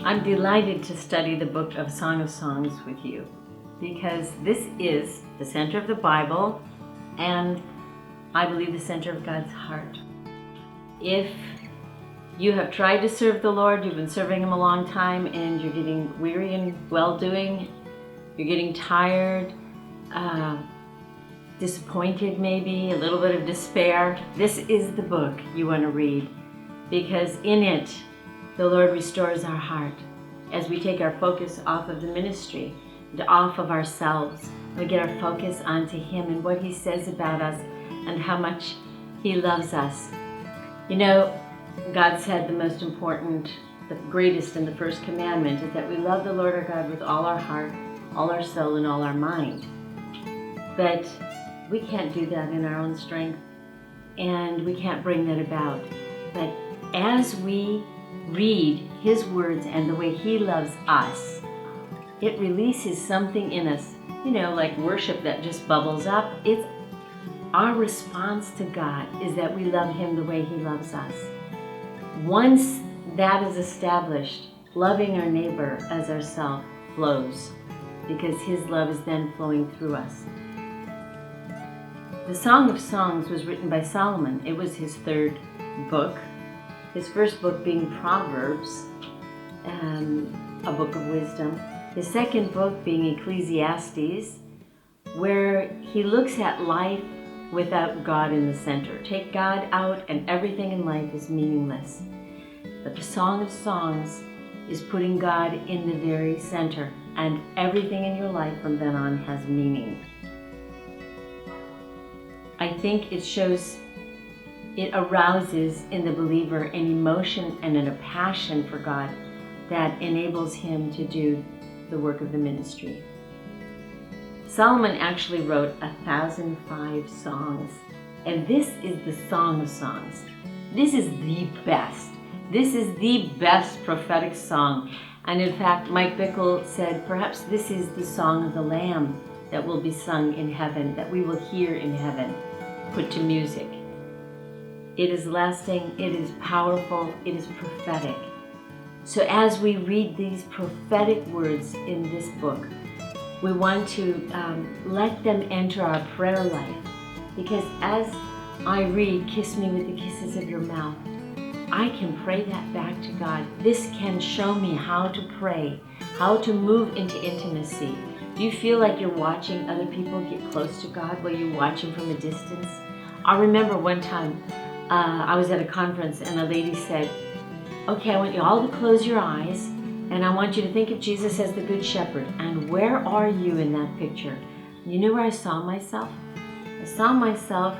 I'm delighted to study the book of Song of Songs with you because this is the center of the Bible and I believe the center of God's heart. If you have tried to serve the Lord, you've been serving Him a long time and you're getting weary in well-doing, you're getting tired, disappointed maybe, a little bit of despair, this is the book you want to read because in it the Lord restores our heart as we take our focus off of the ministry and off of ourselves. We get our focus onto Him and what He says about us and how much He loves us. You know, God said the most important, the greatest and the first commandment is that we love the Lord our God with all our heart, all our soul, and all our mind. But we can't do that in our own strength and we can't bring that about. But as we read His words and the way He loves us, it releases something in us, you know, like worship that just bubbles up. It's our response to God is that we love Him the way He loves us. Once that is established, loving our neighbor as ourselves flows because His love is then flowing through us. The Song of Songs was written by Solomon. It was his third book. His first book being Proverbs, a book of wisdom. His second book being Ecclesiastes, where he looks at life without God in the center. Take God out and everything in life is meaningless. But the Song of Songs is putting God in the very center, and everything in your life from then on has meaning. I think it arouses in the believer an emotion and a passion for God that enables him to do the work of the ministry. Solomon actually wrote 1,005 songs, and this is the Song of Songs. This is the best. This is the best prophetic song. And in fact, Mike Bickle said, perhaps this is the song of the Lamb that will be sung in heaven, that we will hear in heaven, put to music. It is lasting, it is powerful, it is prophetic. So as we read these prophetic words in this book, we want to let them enter our prayer life. Because as I read, kiss me with the kisses of your mouth, I can pray that back to God. This can show me how to pray, how to move into intimacy. Do you feel like you're watching other people get close to God while you watch Him from a distance? I remember one time I was at a conference and a lady said, okay, I want you all to close your eyes and I want you to think of Jesus as the Good Shepherd. And where are you in that picture? You know where I saw myself? I saw myself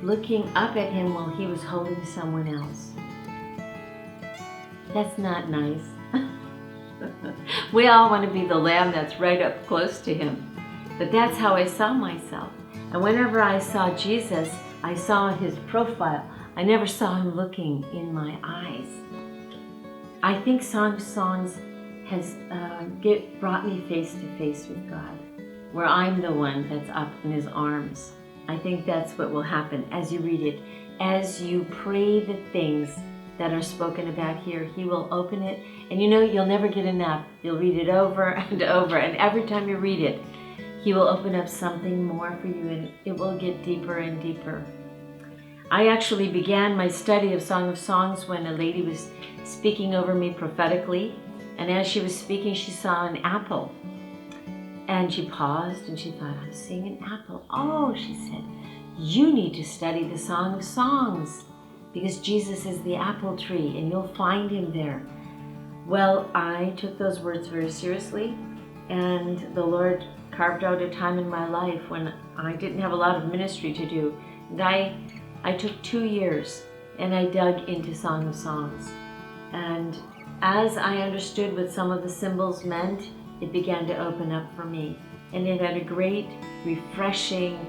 looking up at Him while He was holding someone else. That's not nice. We all want to be the lamb that's right up close to Him. But that's how I saw myself. And whenever I saw Jesus, I saw His profile. I never saw Him looking in my eyes. I think Song of Songs has brought me face to face with God, where I'm the one that's up in His arms. I think that's what will happen as you read it. As you pray the things that are spoken about here, He will open it. And you know, you'll never get enough. You'll read it over and over. And every time you read it, He will open up something more for you and it will get deeper and deeper. I actually began my study of Song of Songs when a lady was speaking over me prophetically. And as she was speaking, she saw an apple. And she paused and she thought, I'm seeing an apple. Oh, she said, you need to study the Song of Songs because Jesus is the apple tree and you'll find Him there. Well, I took those words very seriously, and the Lord carved out a time in my life when I didn't have a lot of ministry to do. And I took 2 years and I dug into Song of Songs. And as I understood what some of the symbols meant, it began to open up for me. And it had a great, refreshing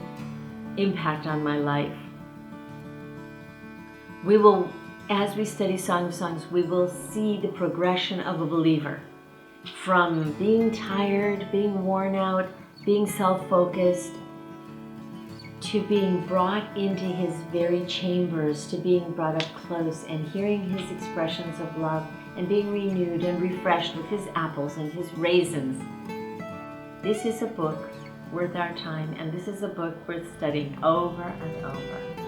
impact on my life. We will, as we study Song of Songs, we will see the progression of a believer from being tired, being worn out, being self-focused, to being brought into his very chambers, to being brought up close and hearing his expressions of love and being renewed and refreshed with his apples and his raisins. This is a book worth our time, and this is a book worth studying over and over.